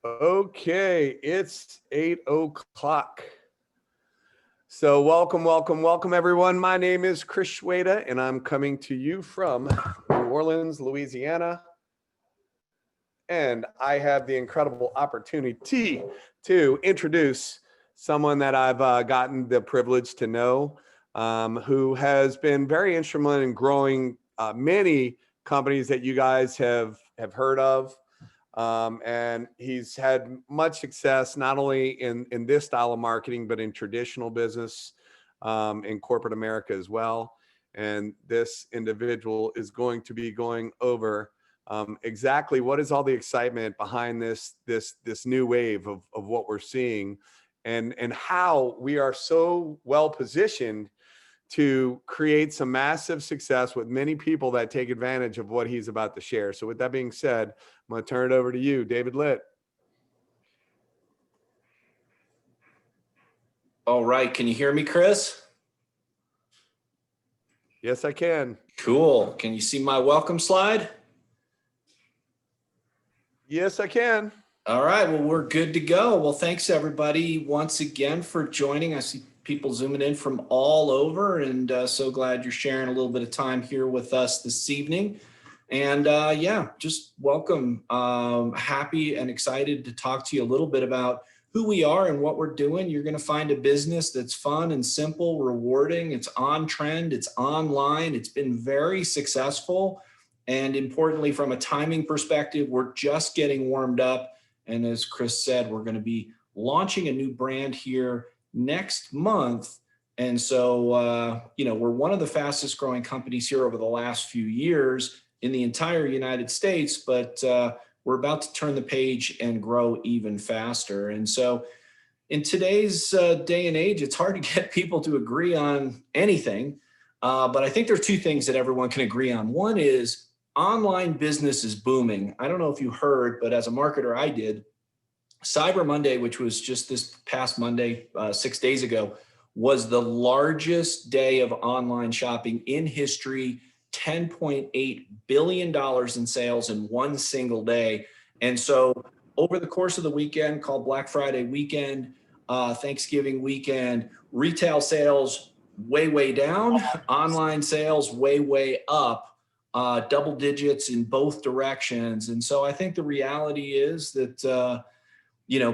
Okay, it's 8 o'clock. So welcome everyone. My name is Chris Schweda and I'm coming to you from New Orleans, Louisiana. And I have the incredible opportunity to introduce someone that I've gotten the privilege to know, who has been very instrumental in growing many companies that you guys have heard of. And he's had much success, not only in this style of marketing, but in traditional business, in corporate America as well. And this individual is going to be going over exactly what is all the excitement behind this new wave of what we're seeing, and how we are so well positioned to create some massive success with many people that take advantage of what he's about to share. So with that being said, I'm going to turn it over to you, David Litt. All right. Can you hear me, Chris? Yes, I can. Cool. Can you see my welcome slide? Yes, I can. All right. Well, we're good to go. Well, thanks everybody once again for joining. I see people zooming in from all over, and so glad you're sharing a little bit of time here with us this evening. And yeah, just welcome. Happy and excited to talk to you a little bit about who we are and what we're doing. You're going to find a business that's fun and simple, rewarding. It's on trend. It's online. It's been very successful. And importantly, from a timing perspective, we're just getting warmed up. And as Chris said, we're going to be launching a new brand here next month. And so, we're one of the fastest growing companies here over the last few years in the entire United States, but we're about to turn the page and grow even faster. And so in today's day and age, it's hard to get people to agree on anything. But I think there are two things that everyone can agree on. One is online business is booming. I don't know if you heard, but as a marketer, I did. Cyber Monday, which was just this past Monday, 6 days ago, was the largest day of online shopping in history. $10.8 billion in sales in one single day. And so over the course of the weekend, called Black Friday weekend, Thanksgiving weekend, retail sales way down, online sales way up, double digits in both directions. And so I think the reality is that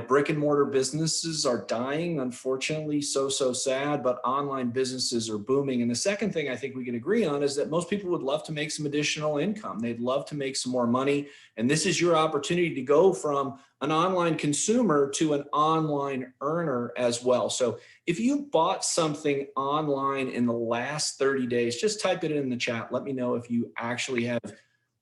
brick and mortar businesses are dying, unfortunately, so sad, but online businesses are booming. And the second thing I think we can agree on is that most people would love to make some additional income. They'd love to make some more money. And this is your opportunity to go from an online consumer to an online earner as well. So if you bought something online in the last 30 days, just type it in the chat. Let me know if you actually have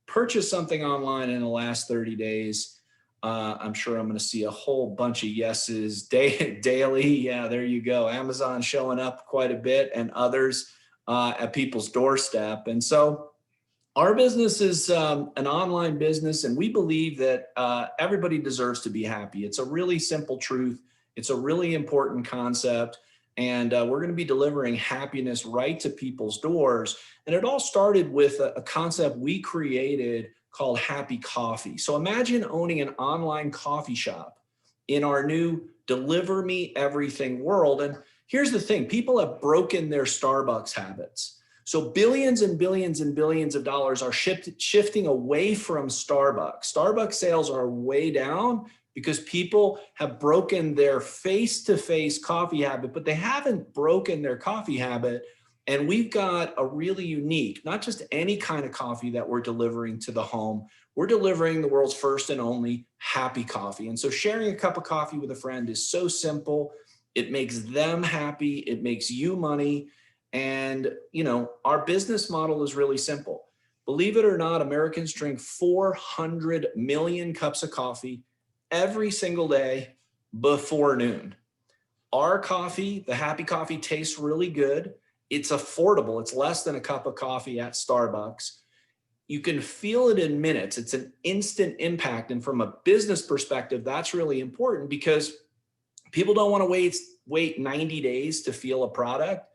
purchased something online in the last 30 days. I'm sure I'm going to see a whole bunch of yeses daily. Yeah, there you go. Amazon showing up quite a bit, and others at people's doorstep. And so our business is an online business, and we believe that everybody deserves to be happy. It's a really simple truth. It's a really important concept. And we're going to be delivering happiness right to people's doors. And it all started with a concept we created called Happy Coffee. So imagine owning an online coffee shop in our new Deliver Me Everything world. And here's the thing, people have broken their Starbucks habits. So billions and billions and billions of dollars are shifting away from Starbucks. Starbucks sales are way down because people have broken their face-to-face coffee habit, but they haven't broken their coffee habit. And we've got a really unique, not just any kind of coffee that we're delivering to the home. We're delivering the world's first and only happy coffee. And so sharing a cup of coffee with a friend is so simple. It makes them happy. It makes you money. And, our business model is really simple. Believe it or not, Americans drink 400 million cups of coffee every single day before noon. Our coffee, the Happy Coffee, tastes really good. It's affordable. It's less than a cup of coffee at Starbucks. You can feel it in minutes. It's an instant impact. And from a business perspective, that's really important because people don't want to wait 90 days to feel a product.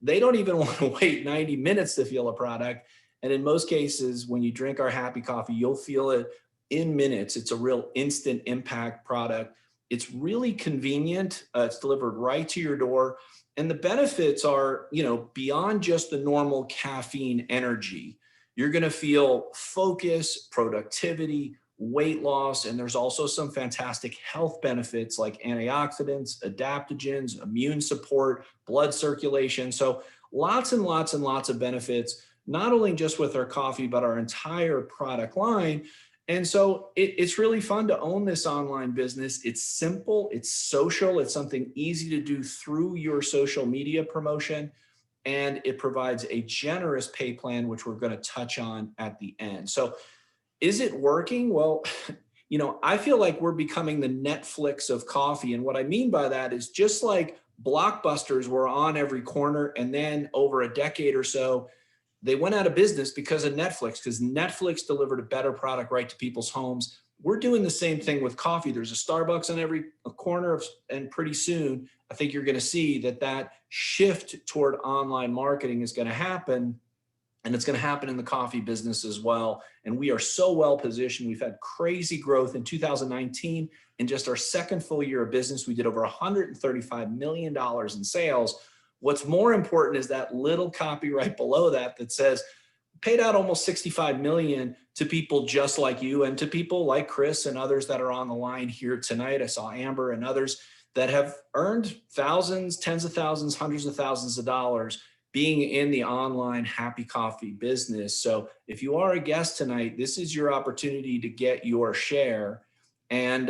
They don't even want to wait 90 minutes to feel a product. And in most cases, when you drink our Happy Coffee, you'll feel it in minutes. It's a real instant impact product. It's really convenient. It's delivered right to your door. And the benefits are, beyond just the normal caffeine energy. You're going to feel focus, productivity, weight loss, and there's also some fantastic health benefits like antioxidants, adaptogens, immune support, blood circulation. So lots and lots and lots of benefits, not only just with our coffee, but our entire product line. And so it's really fun to own this online business. It's simple, it's social, it's something easy to do through your social media promotion. And it provides a generous pay plan, which we're going to touch on at the end. So is it working? Well, I feel like we're becoming the Netflix of coffee. And what I mean by that is just like blockbusters were on every corner, and then over a decade or so, they went out of business because of Netflix, because Netflix delivered a better product right to people's homes. We're doing the same thing with coffee. There's a Starbucks on every corner, and pretty soon, I think you're going to see that shift toward online marketing is going to happen. And it's going to happen in the coffee business as well. And we are so well positioned. We've had crazy growth in 2019. In just our second full year of business, we did over $135 million in sales. What's more important is that little copy right below that says, paid out almost $65 million to people just like you and to people like Chris and others that are on the line here tonight. I saw Amber and others that have earned thousands, tens of thousands, hundreds of thousands of dollars being in the online happy coffee business. So if you are a guest tonight, this is your opportunity to get your share. And,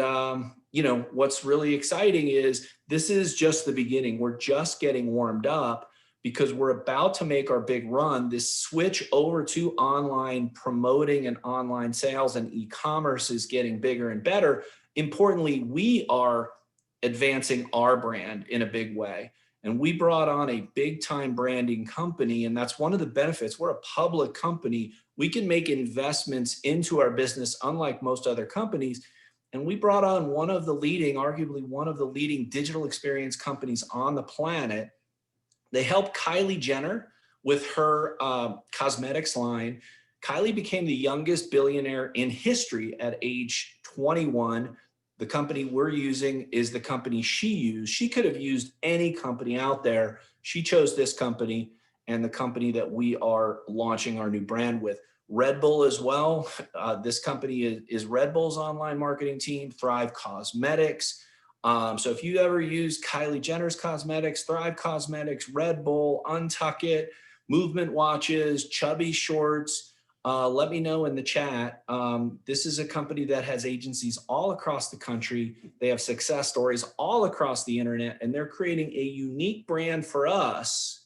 what's really exciting is this is just the beginning. We're just getting warmed up because we're about to make our big run. This switch over to online promoting and online sales and e-commerce is getting bigger and better. Importantly, we are advancing our brand in a big way. And we brought on a big time branding company. And that's one of the benefits. We're a public company. We can make investments into our business, unlike most other companies. And we brought on arguably one of the leading digital experience companies on the planet. They helped Kylie Jenner with her cosmetics line. Kylie became the youngest billionaire in history at age 21. The company we're using is the company she used. She could have used any company out there. She chose this company and the company that we are launching our new brand with. Red Bull as well. This company is Red Bull's online marketing team, Thrive Cosmetics. So if you ever use Kylie Jenner's cosmetics, Thrive Cosmetics, Red Bull, Untuck It, Movement Watches, Chubby Shorts, let me know in the chat. This is a company that has agencies all across the country. They have success stories all across the internet, and they're creating a unique brand for us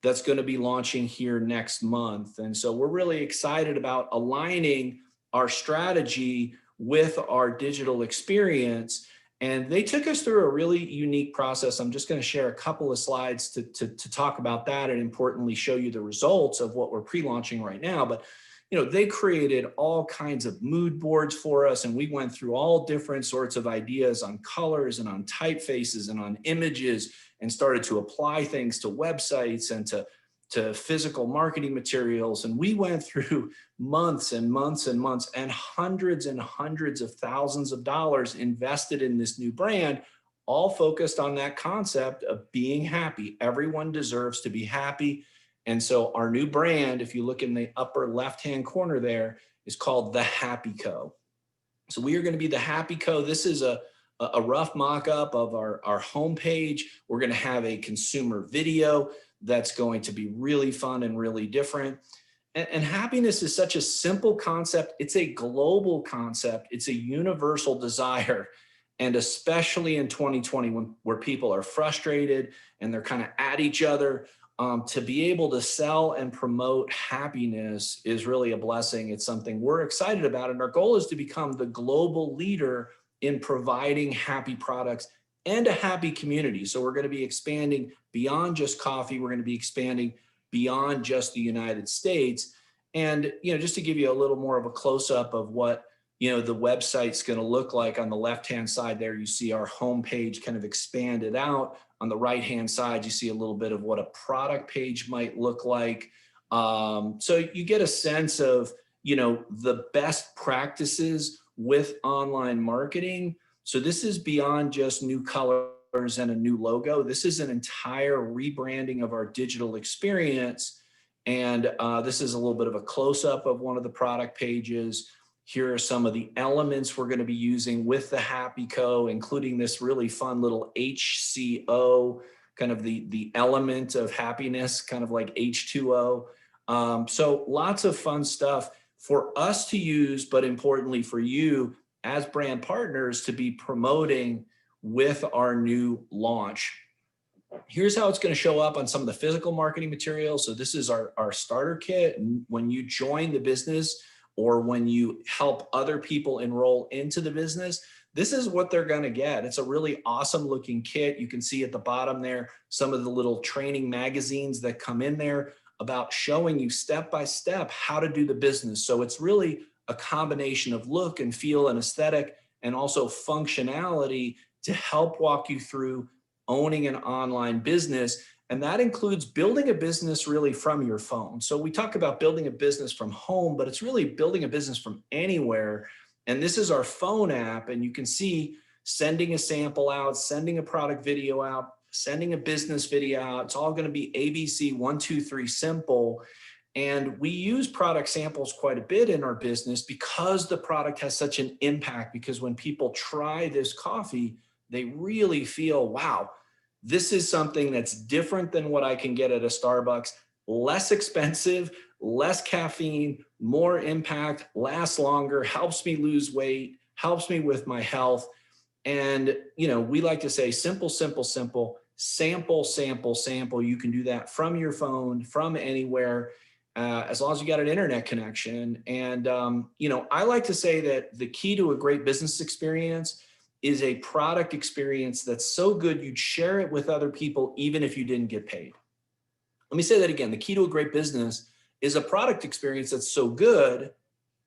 that's going to be launching here next month. And so we're really excited about aligning our strategy with our digital experience. And they took us through a really unique process. I'm just going to share a couple of slides to talk about that and importantly show you the results of what we're pre-launching right now. But they created all kinds of mood boards for us, and we went through all different sorts of ideas on colors and on typefaces and on images, and started to apply things to websites and to physical marketing materials. And we went through months and months and months and hundreds of thousands of dollars invested in this new brand, all focused on that concept of being happy. Everyone deserves to be happy. And so our new brand, if you look in the upper left-hand corner there, is called The Happy Co. So we are going to be The Happy Co. This is a rough mock-up of our homepage. We're going to have a consumer video that's going to be really fun and really different. And happiness is such a simple concept. It's a global concept. It's a universal desire. And especially in 2020, where people are frustrated and they're kind of at each other, to be able to sell and promote happiness is really a blessing. It's something we're excited about. And our goal is to become the global leader in providing happy products and a happy community. So we're going to be expanding beyond just coffee. We're going to be expanding beyond just the United States. And, just to give you a little more of a close-up of what, the website's going to look like, on the left-hand side there, you see our homepage kind of expanded out. On the right-hand side, you see a little bit of what a product page might look like. So you get a sense of, the best practices with online marketing. So this is beyond just new colors and a new logo. This is an entire rebranding of our digital experience. And this is a little bit of a close-up of one of the product pages. Here are some of the elements we're going to be using with the Happy Co, including this really fun little HCO, kind of the element of happiness, kind of like H2O. So lots of fun stuff for us to use, but importantly for you as brand partners to be promoting with our new launch. Here's how it's going to show up on some of the physical marketing materials. So this is our starter kit. And when you join the business or when you help other people enroll into the business, this is what they're going to get. It's a really awesome looking kit. You can see at the bottom there some of the little training magazines that come in there about showing you step by step how to do the business. So it's really a combination of look and feel and aesthetic and also functionality to help walk you through owning an online business. And that includes building a business really from your phone. So we talk about building a business from home, but it's really building a business from anywhere. And this is our phone app. And you can see sending a sample out, sending a product video out, sending a business video out. It's all going to be ABC 1, 2, 3 simple. And we use product samples quite a bit in our business because the product has such an impact. Because when people try this coffee, they really feel, wow, this is something that's different than what I can get at a Starbucks, less expensive, less caffeine, more impact, lasts longer, helps me lose weight, helps me with my health. And, we like to say simple, simple, simple, sample, sample, sample. You can do that from your phone, from anywhere, as long as you got an internet connection. And, I like to say that the key to a great business experience is a product experience that's so good you'd share it with other people even if you didn't get paid. Let me say that again. The key to a great business is a product experience that's so good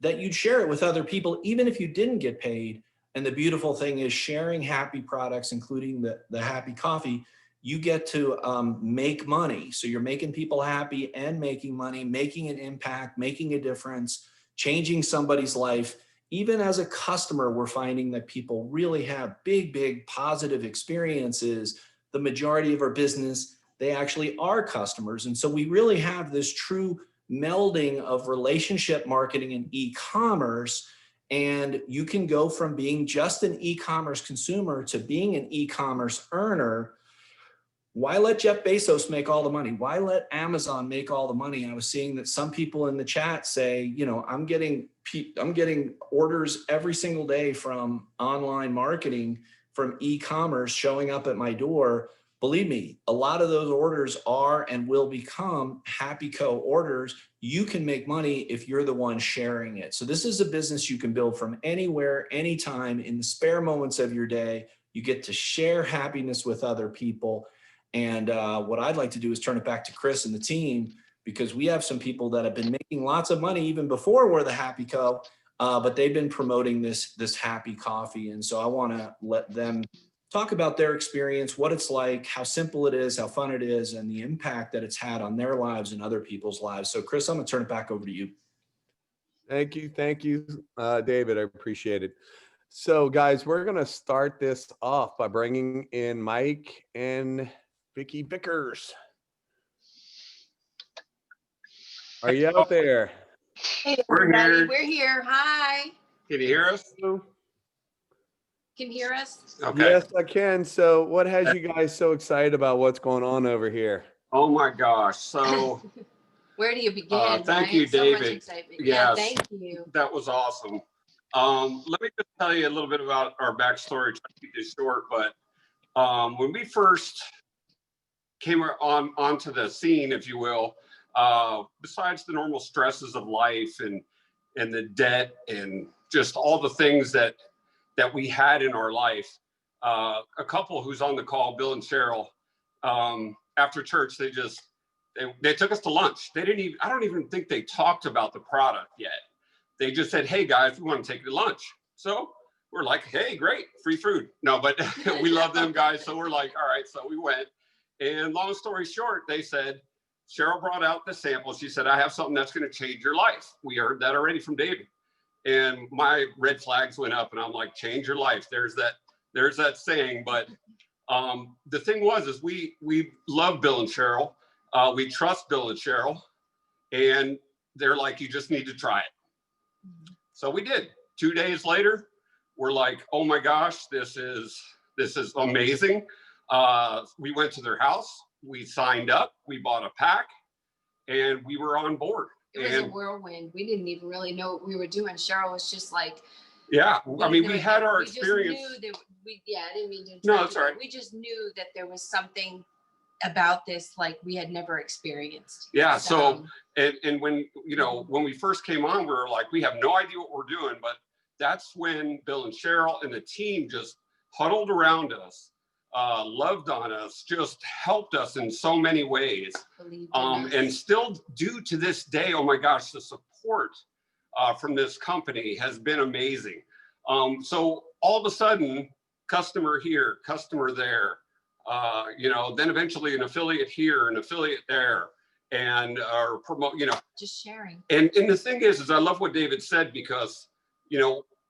that you'd share it with other people even if you didn't get paid. And the beautiful thing is sharing happy products, including the Happy Coffee, you get to make money. So you're making people happy and making money, making an impact, making a difference, changing somebody's life. Even as a customer, we're finding that people really have big, big positive experiences. The majority of our business, they actually are customers. And so we really have this true melding of relationship marketing and e-commerce. And you can go from being just an e-commerce consumer to being an e-commerce earner. Why let Jeff Bezos make all the money? Why let Amazon make all the money? I was seeing that some people in the chat say, I'm getting orders every single day from online marketing, from e-commerce showing up at my door. Believe me, a lot of those orders are and will become Happy Co orders. You can make money if you're the one sharing it. So this is a business you can build from anywhere, anytime, in the spare moments of your day. You get to share happiness with other people. And what I'd like to do is turn it back to Chris and the team, because we have some people that have been making lots of money even before we're the Happy Co, but they've been promoting this Happy Coffee. And so I want to let them talk about their experience, what it's like, how simple it is, how fun it is, and the impact that it's had on their lives and other people's lives. So Chris, I'm going to turn it back over to you. Thank you, David. I appreciate it. So guys, we're going to start this off by bringing in Mike and Vicky Vickers. Are you out there? Hey, everybody. We're here. Hi. Can you hear us? Can you hear us? Okay. Yes, I can. So what has you guys so excited about what's going on over here? Oh my gosh. So where do you begin? thank you, David. So much excitement. Yes, yeah, thank you. That was awesome. Let me just tell you a little bit about our backstory. Try to keep this short, but when we first came onto the scene, if you will, besides the normal stresses of life and the debt and just all the things that we had in our life, a couple who's on the call, Bill and Cheryl, after church, they took us to lunch. I don't even think they talked about the product yet. They just said, hey guys, we want to take you to lunch. So we're like, hey, great, free food. No, but we love them guys. So we're like, all right, so we went. And long story short, they said, Cheryl brought out the sample. She said, I have something that's going to change your life. We heard that already from David. And my red flags went up and I'm like, change your life. There's that saying. But the thing is we love Bill and Cheryl. We trust Bill and Cheryl. And they're like, you just need to try it. So we did. 2 days later, we're like, oh my gosh, this is amazing. We went to their house. We signed up. We bought a pack. And we were on board. It was a whirlwind. We didn't even really know what we were doing. Cheryl was just like, yeah. I mean, we had our experience. Just knew that I didn't mean to interrupt. No, that's all right. We just knew that there was something about this like we had never experienced. Yeah. So and when, when we first came on, we were like, we have no idea what we're doing. But that's when Bill and Cheryl and the team just huddled around us, loved on us, just helped us in so many ways. And still do to this day, oh my gosh, the support from this company has been amazing. So all of a sudden, customer here, customer there, then eventually an affiliate here, an affiliate there, and or promote, just sharing. And the thing is I love what David said, because,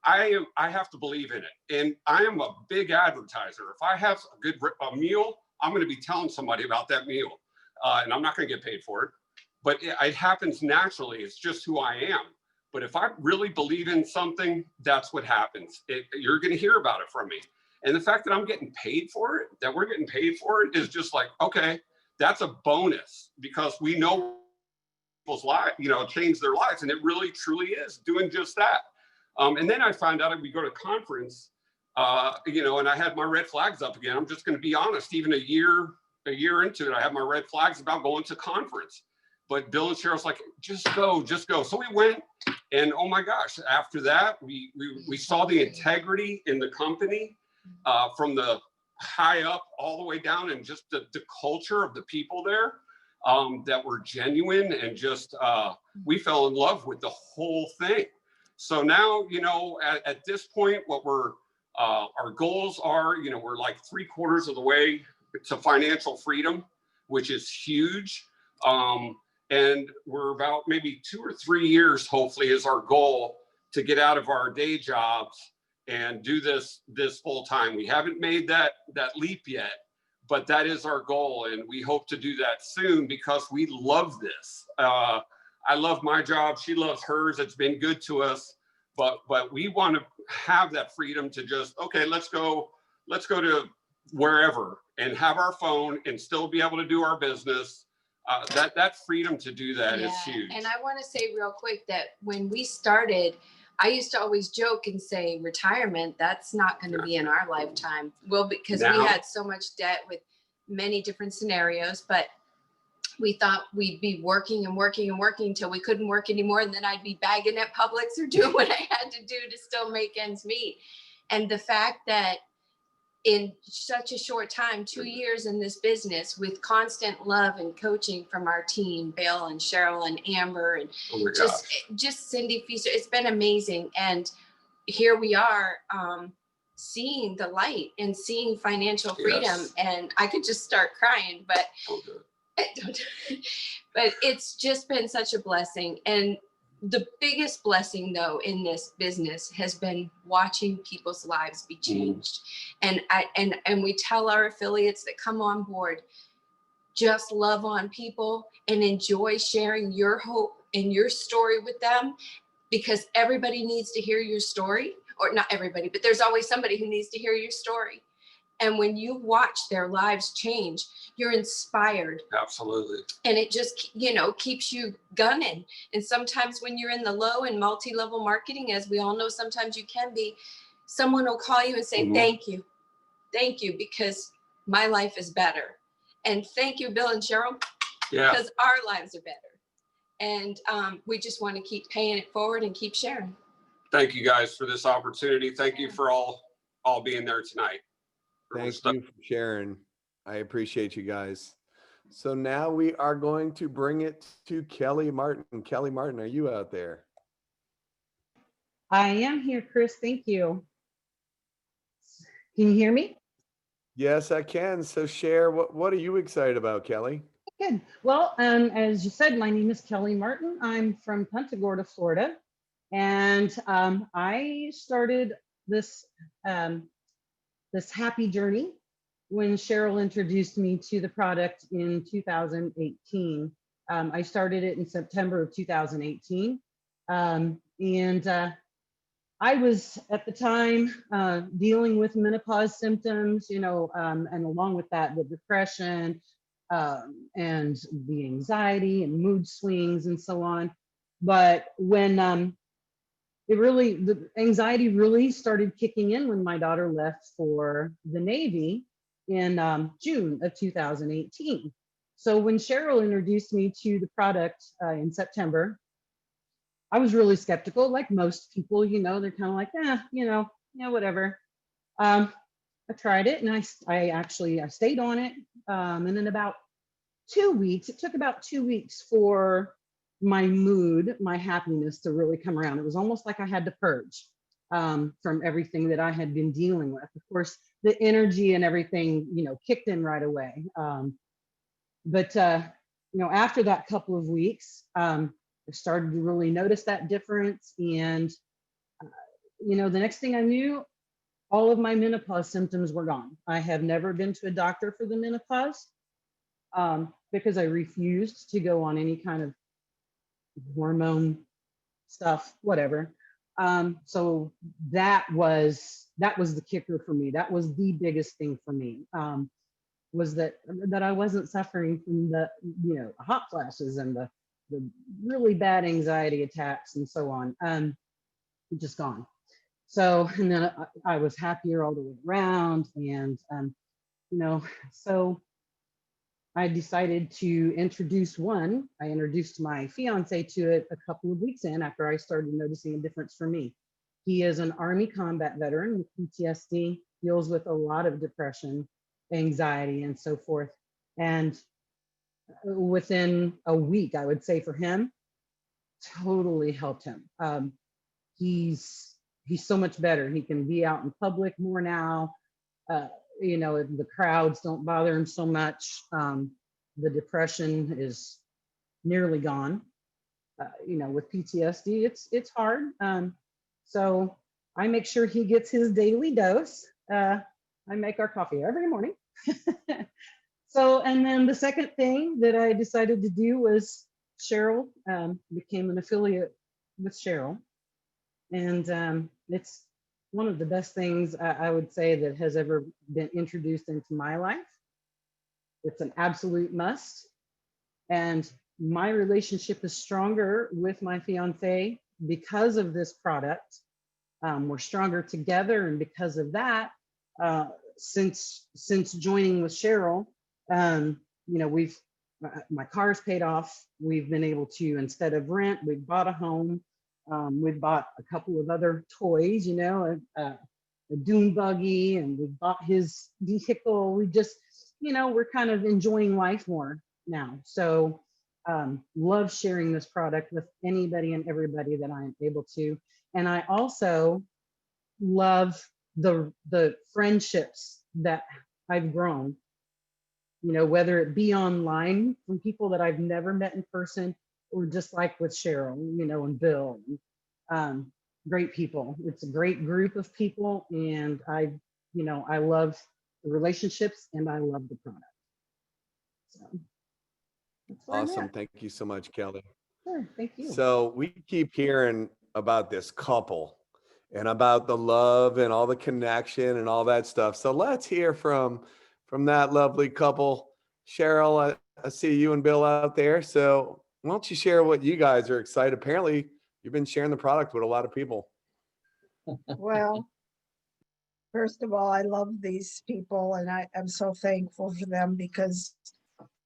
I have to believe in it. And I am a big advertiser. If I have a meal, I'm going to be telling somebody about that meal. And I'm not going to get paid for it, but it happens naturally. It's just who I am. But if I really believe in something, that's what happens. You're going to hear about it from me. And the fact that I'm getting paid for it, that we're getting paid for it, is just like, okay, that's a bonus, because we know people's lives, change their lives. And it really, truly is doing just that. And then I found out we go to conference, and I had my red flags up again. I'm just going to be honest, even a year into it, I have my red flags about going to conference. But Bill and Cheryl's like, just go. So we went, and oh my gosh, after that, we saw the integrity in the company, from the high up all the way down, and just the culture of the people there, that were genuine, and just we fell in love with the whole thing. So now, at this point, what our goals are, we're like 3/4 of the way to financial freedom, which is huge. And we're about maybe 2 or 3 years, hopefully, is our goal, to get out of our day jobs and do this full time. We haven't made that leap yet, but that is our goal. And we hope to do that soon, because we love this. I love my job. She loves hers. It's been good to us, but we want to have that freedom to just, okay, let's go to wherever and have our phone and still be able to do our business. That freedom to do that is huge. And I want to say real quick that when we started, I used to always joke and say, retirement, that's not going to be in our lifetime. Well, because we had so much debt with many different scenarios, but we thought we'd be working and working and working until we couldn't work anymore. And then I'd be bagging at Publix or doing what I had to do to still make ends meet. And the fact that in such a short time, 2 years in this business, with constant love and coaching from our team, Bill and Cheryl and Amber, and just Cindy Feaster, it's been amazing. And here we are, seeing the light and seeing financial freedom. Yes. And I could just start crying, but but it's just been such a blessing. And the biggest blessing, though, in this business has been watching people's lives be changed. And we tell our affiliates that come on board, just love on people and enjoy sharing your hope and your story with them, because everybody needs to hear your story. Or not everybody, but there's always somebody who needs to hear your story. And when you watch their lives change, you're inspired. Absolutely. And it just, keeps you gunning. And sometimes when you're in the low and multi-level marketing, as we all know, sometimes you can be, someone will call you and say, thank you, because my life is better. And thank you, Bill and Cheryl, because our lives are better. And we just want to keep paying it forward and keep sharing. Thank you guys for this opportunity. Thank you for all being there tonight. Thank you for sharing. I appreciate you guys. So now we are going to bring it to Kelly Martin. Kelly Martin, are you out there? I am here, Chris. Thank you. Can you hear me? Yes, I can. So share, what are you excited about, Kelly? Good. Well, as you said, my name is Kelly Martin. I'm from Punta Gorda, Florida, and I started this this happy journey when Cheryl introduced me to the product in 2018. I started it in September of 2018, and I was at the time dealing with menopause symptoms, and along with that, the depression and the anxiety and mood swings and so on. But when the anxiety really started kicking in when my daughter left for the Navy in June of 2018. So when Cheryl introduced me to the product in September, I was really skeptical, like most people, they're kind of like, whatever. I tried it and I stayed on it. And then about 2 weeks, it took about 2 weeks for my mood, my happiness to really come around. It was almost like I had to purge from everything that I had been dealing with. Of course, the energy and everything, kicked in right away. But after that couple of weeks, I started to really notice that difference. And, the next thing I knew, all of my menopause symptoms were gone. I have never been to a doctor for the menopause because I refused to go on any kind of hormone stuff, whatever. So that was the kicker for me. That was the biggest thing for me. Was that I wasn't suffering from the hot flashes and the really bad anxiety attacks and so on, just gone. So, and then I was happier all the way around, and so I decided to introduce one. I introduced my fiance to it a couple of weeks in after I started noticing a difference for me. He is an Army combat veteran with PTSD, deals with a lot of depression, anxiety, and so forth. And within a week, I would say for him, totally helped him. He's so much better. He can be out in public more now. The crowds don't bother him so much. The depression is nearly gone. With PTSD, it's hard. So I make sure he gets his daily dose. I make our coffee every morning. So, and then the second thing that I decided to do was Cheryl became an affiliate with Cheryl. And it's one of the best things I would say that has ever been introduced into my life. It's an absolute must. And my relationship is stronger with my fiance because of this product. We're stronger together. And because of that, since joining with Cheryl, my car's paid off. We've been able to, instead of rent, we've bought a home. We've bought a couple of other toys, a dune buggy, and we bought his vehicle. We just, we're kind of enjoying life more now. So love sharing this product with anybody and everybody that I am able to. And I also love the friendships that I've grown, whether it be online from people that I've never met in person, or just like with Cheryl, and Bill, great people. It's a great group of people, and I love the relationships and I love the product. So that's where I'm Awesome. at. Thank you so much, Kelly. Sure, thank you. So we keep hearing about this couple and about the love and all the connection and all that stuff. So let's hear from that lovely couple. Cheryl, I see you and Bill out there. So why don't you share what you guys are excited? Apparently, you've been sharing the product with a lot of people. Well, first of all, I love these people, and I'm so thankful for them because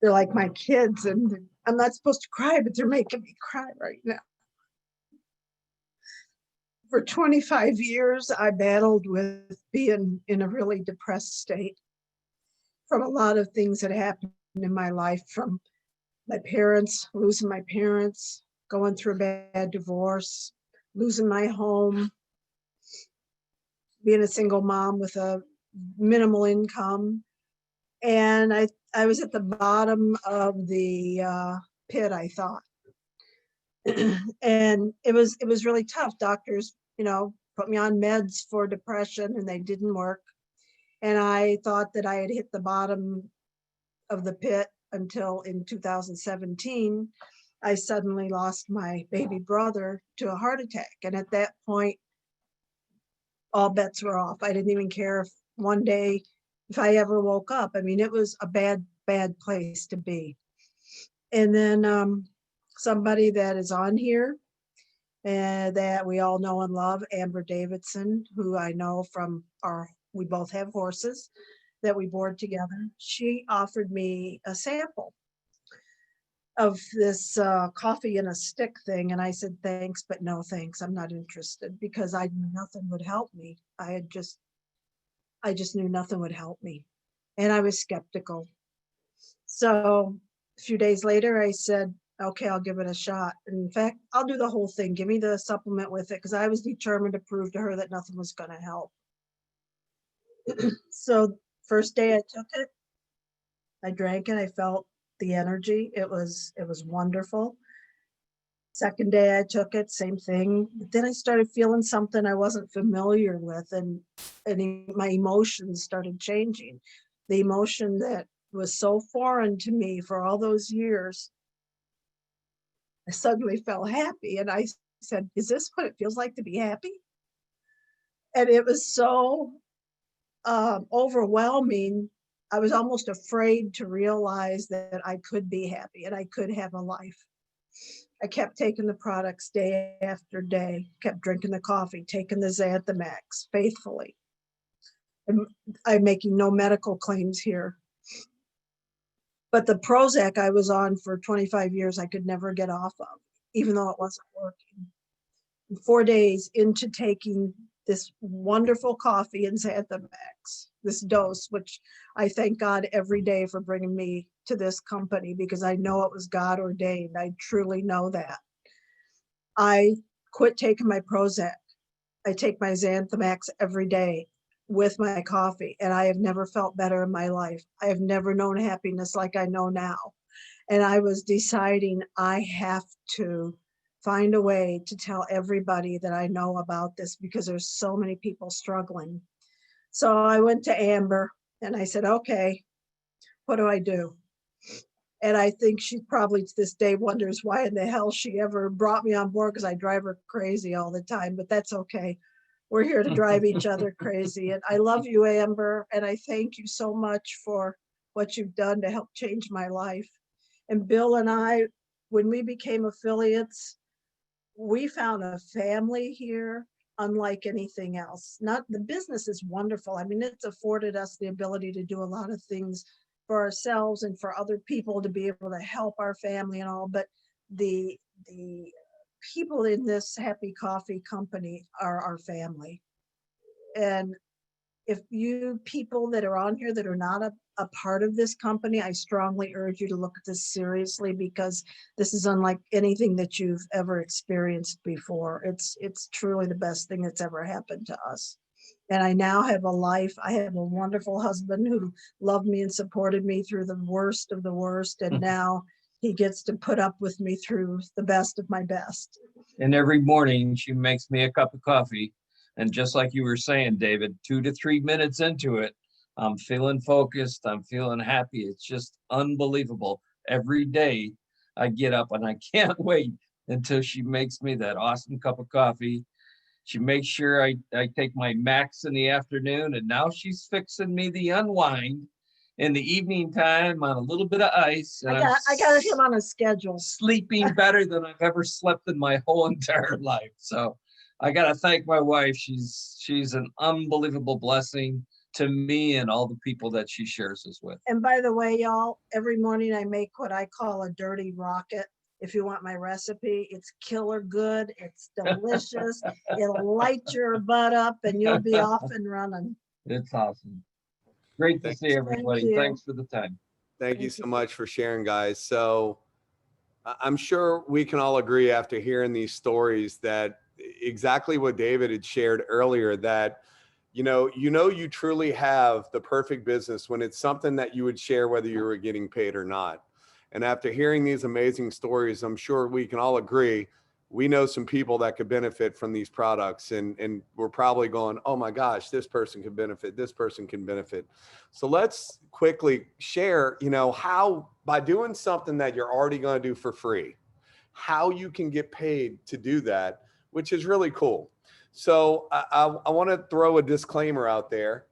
they're like my kids, and I'm not supposed to cry, but they're making me cry right now. For 25 years, I battled with being in a really depressed state from a lot of things that happened in my life, from my parents, losing my parents, going through a bad divorce, losing my home, being a single mom with a minimal income, And I was at the bottom of the pit, I thought. And it was really tough. Doctors, put me on meds for depression and they didn't work. And I thought that I had hit the bottom of the pit until in 2017, I suddenly lost my baby brother to a heart attack. And at that point, all bets were off. I didn't even care if one day, if I ever woke up. I mean, it was a bad, bad place to be. And then somebody that is on here and that we all know and love, Amber Davidson, who I know from we both have horses that we board together. She offered me a sample of this coffee in a stick thing. And I said, thanks, but no thanks. I'm not interested, because I knew nothing would help me. I just knew nothing would help me. And I was skeptical. So a few days later, I said, okay, I'll give it a shot. And in fact, I'll do the whole thing. Give me the supplement with it, because I was determined to prove to her that nothing was going to help. So first day I took it, I drank it. I felt the energy. It was wonderful. Second day I took it, same thing. But then I started feeling something I wasn't familiar with, and my emotions started changing. The emotion that was so foreign to me for all those years, I suddenly felt happy. And I said, is this what it feels like to be happy? And it was so overwhelming. I was almost afraid to realize that I could be happy and I could have a life. I kept taking the products day after day, kept drinking the coffee, taking the Xanthamax faithfully. I'm making no medical claims here. But the Prozac I was on for 25 years, I could never get off of, even though it wasn't working. 4 days into taking this wonderful coffee and Xanthamax, this dose, which I thank God every day for bringing me to this company, because I know it was God ordained. I truly know that. I quit taking my Prozac. I take my Xanthamax every day with my coffee, and I have never felt better in my life. I have never known happiness like I know now. And I was deciding I have to find a way to tell everybody that I know about this, because there's so many people struggling. So I went to Amber and I said, okay, what do I do? And I think she probably to this day wonders why in the hell she ever brought me on board, because I drive her crazy all the time, but that's okay. We're here to drive each other crazy. And I love you, Amber, and I thank you so much for what you've done to help change my life. And Bill and I, when we became affiliates, we found a family here unlike anything else. Not the business is wonderful. I mean, it's afforded us the ability to do a lot of things for ourselves and for other people to be able to help our family and all. But the people in this Happy Coffee company are our family. And if you people that are on here that are not a part of this company, I strongly urge you to look at this seriously, because this is unlike anything that you've ever experienced before. It's truly the best thing that's ever happened to us. And I now have a life. I have a wonderful husband who loved me and supported me through the worst of the worst. And now he gets to put up with me through the best of my best. And every morning she makes me a cup of coffee. And just like you were saying, David, 2 to 3 minutes into it, I'm feeling focused. I'm feeling happy. It's just unbelievable. Every day I get up and I can't wait until she makes me that awesome cup of coffee. She makes sure I take my Max in the afternoon, and now she's fixing me the unwind in the evening time on a little bit of ice. And I got him on a schedule. Sleeping better than I've ever slept in my whole entire life. So I got to thank my wife. She's an unbelievable blessing to me and all the people that she shares us with. And by the way, y'all, every morning I make what I call a dirty rocket. If you want my recipe, it's killer good. It's delicious. It'll light your butt up and you'll be off and running. It's awesome. Great to see everybody. Thanks for the time. Thank you so much for sharing, guys. So I'm sure we can all agree after hearing these stories that exactly what David had shared earlier, that you truly have the perfect business when it's something that you would share whether you were getting paid or not. And after hearing these amazing stories, I'm sure we can all agree we know some people that could benefit from these products, and we're probably going, oh my gosh, this person could benefit, this person can benefit. So let's quickly share, how by doing something that you're already going to do for free, how you can get paid to do that, which is really cool. So I want to throw a disclaimer out there.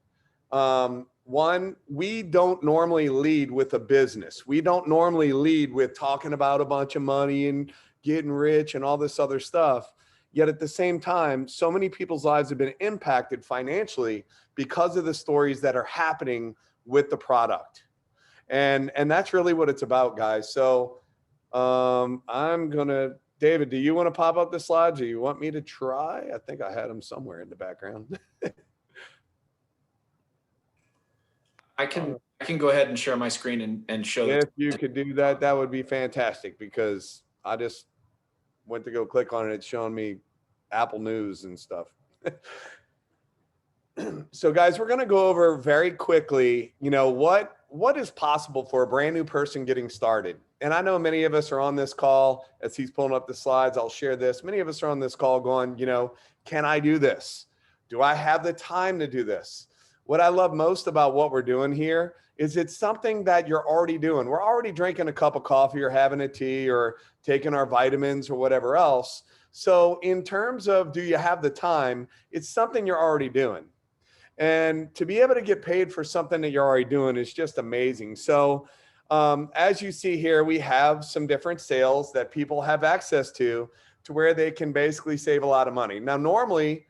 One, we don't normally lead with a business. We don't normally lead with talking about a bunch of money and getting rich and all this other stuff. Yet at the same time, so many people's lives have been impacted financially because of the stories that are happening with the product. And that's really what it's about, guys. So David, do you want to pop up the slides, or you want me to try? I think I had them somewhere in the background. I can go ahead and share my screen and show this. If you could do that, that would be fantastic, because I just went to go click on it. It's showing me Apple News and stuff. So guys, we're going to go over very quickly, what is possible for a brand new person getting started. And I know many of us are on this call. As he's pulling up the slides, I'll share this. Many of us are on this call going, can I do this? Do I have the time to do this? What I love most about what we're doing here is it's something that you're already doing. We're already drinking a cup of coffee or having a tea or taking our vitamins or whatever else. So in terms of, do you have the time? It's something you're already doing. And to be able to get paid for something that you're already doing is just amazing. So as you see here, we have some different sales that people have access to where they can basically save a lot of money. Now, normally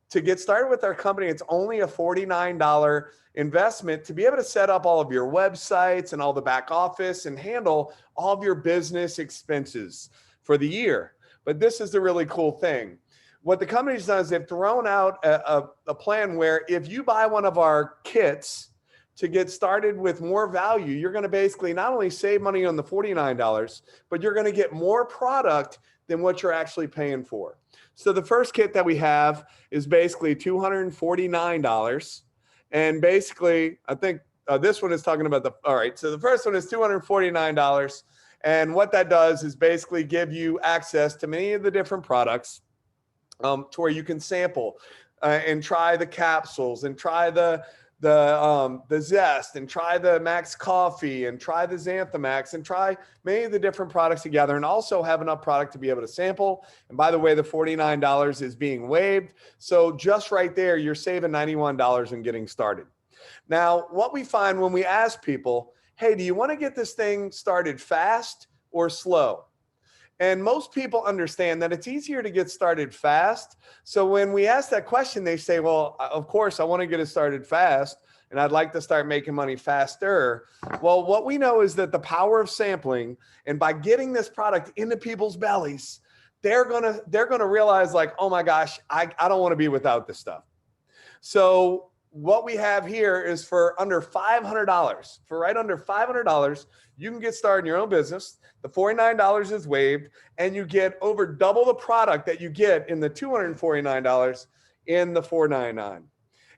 to get started with our company, it's only a $49 investment to be able to set up all of your websites and all the back office and handle all of your business expenses for the year. But this is the really cool thing. What the company's done is they've thrown out a plan where if you buy one of our kits to get started with more value, you're going to basically not only save money on the $49, but you're going to get more product than what you're actually paying for. So the first kit that we have is basically $249. And basically, I think this one is talking about all right, so the first one is $249. And what that does is basically give you access to many of the different products to where you can sample and try the capsules and try the Zest and try the Max Coffee and try the Xanthamax and try many of the different products together, and also have enough product to be able to sample. And by the way, the $49 is being waived. So just right there, you're saving $91 in getting started. Now, what we find when we ask people, hey, do you want to get this thing started fast or slow? And most people understand that it's easier to get started fast. So when we ask that question, they say, well, of course, I want to get it started fast, and I'd like to start making money faster. Well, what we know is that the power of sampling, and by getting this product into people's bellies, they're gonna realize, like, oh my gosh, I don't want to be without this stuff. So what we have here is for under $500, for right under $500, you can get started in your own business. The $49 is waived, and you get over double the product that you get in the $249 in the $499.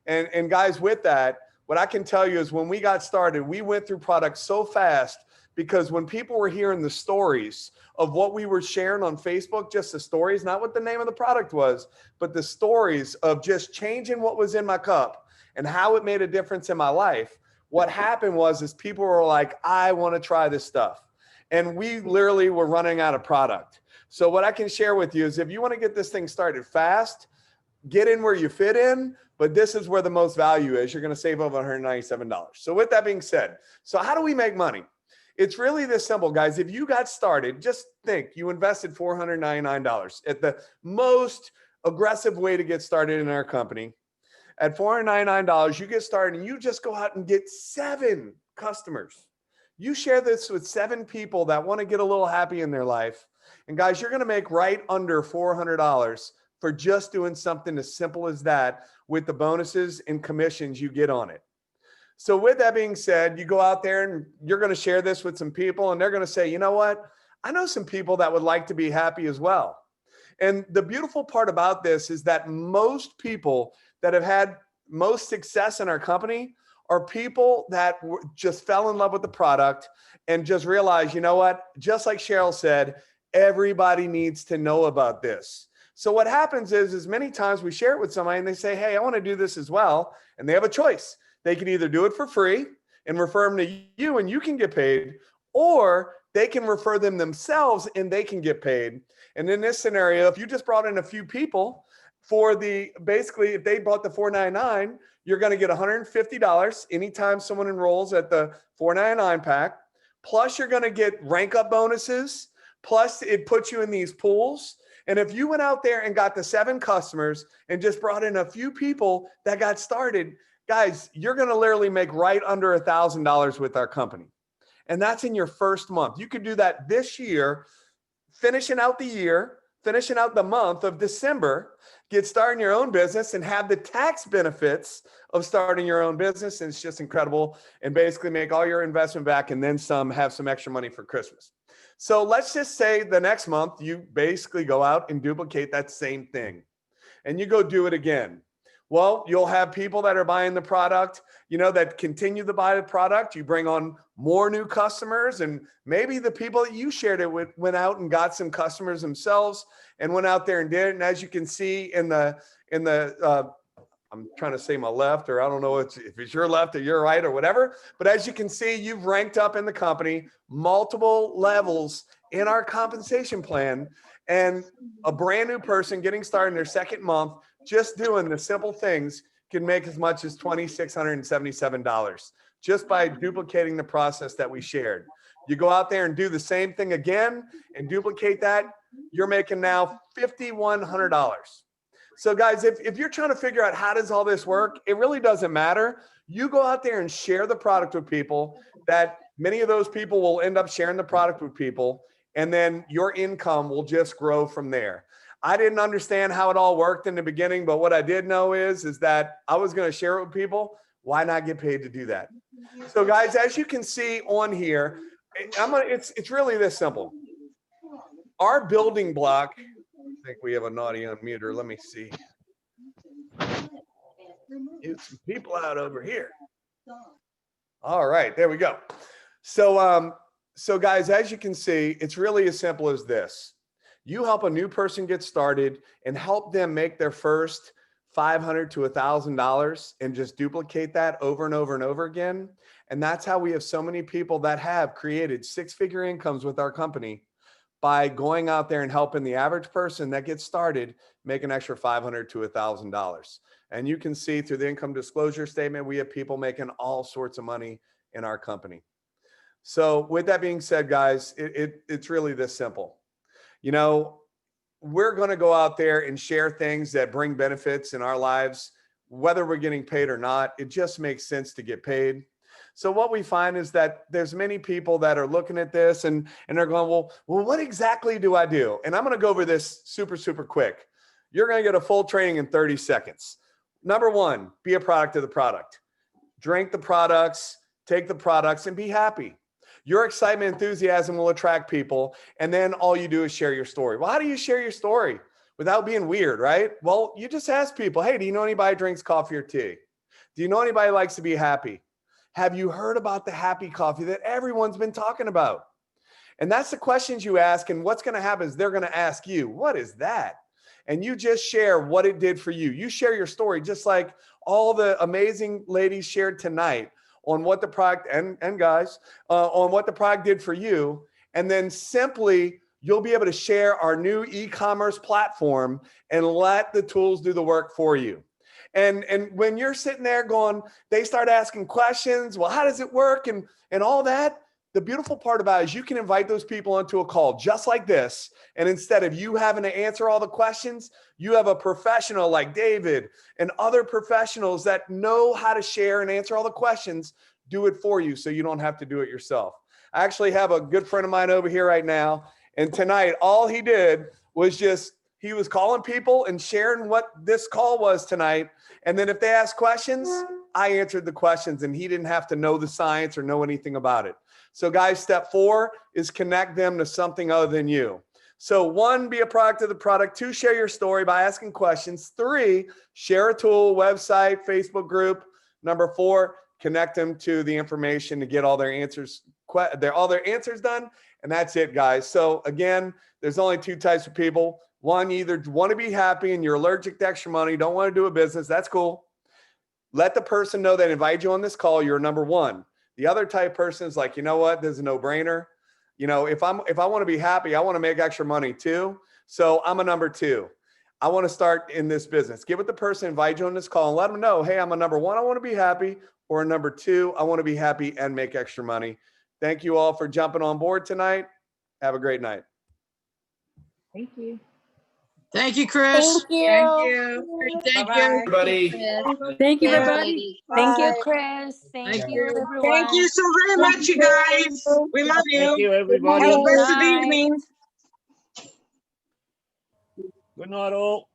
And guys, with that, what I can tell you is when we got started, we went through products so fast because when people were hearing the stories of what we were sharing on Facebook, just the stories, not what the name of the product was, but the stories of just changing what was in my cup and how it made a difference in my life, what happened is people were like, I want to try this stuff. And we literally were running out of product. So what I can share with you is if you want to get this thing started fast, get in where you fit in, but this is where the most value is. You're going to save over $197. So with that being said, so how do we make money? It's really this simple, guys. If you got started, just think you invested $499 at the most aggressive way to get started in our company. At $499, you get started and you just go out and get 7 customers. You share this with 7 people that want to get a little happy in their life. And guys, you're going to make right under $400 for just doing something as simple as that with the bonuses and commissions you get on it. So with that being said, you go out there and you're going to share this with some people, and they're going to say, you know what? I know some people that would like to be happy as well. And the beautiful part about this is that most people that have had most success in our company are people that just fell in love with the product and just realized, you know what, just like Cheryl said, everybody needs to know about this. So what happens is many times we share it with somebody and they say, hey, I want to do this as well. And they have a choice. They can either do it for free and refer them to you and you can get paid, or they can refer them themselves and they can get paid. And in this scenario, if you just brought in a few people for basically, if they bought the $4.99, you're going to get $150 anytime someone enrolls at the $4.99 pack. Plus you're going to get rank up bonuses. Plus it puts you in these pools. And if you went out there and got the 7 customers and just brought in a few people that got started, guys, you're going to literally make right under $1,000 with our company. And that's in your first month. You could do that this year, finishing out the year, finishing out the month of December, get started in your own business and have the tax benefits of starting your own business. And it's just incredible. And basically make all your investment back and then some, have some extra money for Christmas. So let's just say the next month, you basically go out and duplicate that same thing and you go do it again. Well, you'll have people that are buying the product, you know, that continue to buy the product. You bring on more new customers, and maybe the people that you shared it with went out and got some customers themselves and went out there and did it. And as you can see in the I'm trying to say my left, or I don't know if it's your left or your right or whatever. But as you can see, you've ranked up in the company, multiple levels in our compensation plan, and a brand new person getting started in their second month, just doing the simple things, can make as much as $2,677 just by duplicating the process that we shared. You go out there and do the same thing again and duplicate that, you're making now $5,100. So guys, if you're trying to figure out how does all this work, it really doesn't matter. You go out there and share the product with people, that many of those people will end up sharing the product with people, and then your income will just grow from there. I didn't understand how it all worked in the beginning, but what I did know is that I was going to share it with people. Why not get paid to do that? So guys, as you can see on here, it's really this simple. Our building block, I think we have a naughty unmuter. Let me see. Get some people out over here. All right, there we go. So guys, as you can see, it's really as simple as this. You help a new person get started and help them make their first $500 to $1,000 and just duplicate that over and over and over again. And that's how we have so many people that have created 6-figure incomes with our company, by going out there and helping the average person that gets started make an extra $500 to $1,000. And you can see through the income disclosure statement, we have people making all sorts of money in our company. So with that being said, guys, it's really this simple. You know, we're going to go out there and share things that bring benefits in our lives, whether we're getting paid or not. It just makes sense to get paid. So what we find is that there's many people that are looking at this and they're going, well, what exactly do I do? And I'm going to go over this super, super quick. You're going to get a full training in 30 seconds. Number 1, be a product of the product. Drink the products, take the products, and be happy. Your excitement, enthusiasm will attract people. And then all you do is share your story. Well, how do you share your story without being weird, right? Well, you just ask people, hey, do you know anybody who drinks coffee or tea? Do you know anybody who likes to be happy? Have you heard about the happy coffee that everyone's been talking about? And that's the questions you ask. And what's going to happen is they're going to ask you, what is that? And you just share what it did for you. You share your story, just like all the amazing ladies shared tonight on what the product, and guys, on what the product did for you. And then simply, you'll be able to share our new e-commerce platform and let the tools do the work for you. And when you're sitting there going, they start asking questions, well, how does it work? And all that, the beautiful part about it is you can invite those people onto a call just like this. And instead of you having to answer all the questions, you have a professional like David and other professionals that know how to share and answer all the questions, do it for you so you don't have to do it yourself. I actually have a good friend of mine over here right now. And tonight, all he did was he was calling people and sharing what this call was tonight. And then if they asked questions, I answered the questions and he didn't have to know the science or know anything about it. So guys, step 4 is connect them to something other than you. So 1, be a product of the product. 2, share your story by asking questions. 3, share a tool, website, Facebook group. Number 4, connect them to the information to get all their answers done. And that's it, guys. So again, there's only 2 types of people. 1, you either want to be happy and you're allergic to extra money, don't want to do a business. That's cool. Let the person know that invite you on this call, you're number 1. The other type of person is like, you know what? This is a no-brainer. You know, if I want to be happy, I want to make extra money too. So I'm a number 2. I want to start in this business. Get with the person, invite you on this call, and let them know, hey, I'm a number 1, I want to be happy, or a number 2, I want to be happy and make extra money. Thank you all for jumping on board tonight. Have a great night. Thank you. Thank you, Chris. Thank you. Thank you. Thank you. Everybody. Thank you, Bye, everybody. Thank you, Chris. Thank Thank you, you. everyone. Thank you so very much, you guys. We love you. Thank you, everybody. Have a blessed Night. evening. Good night, all.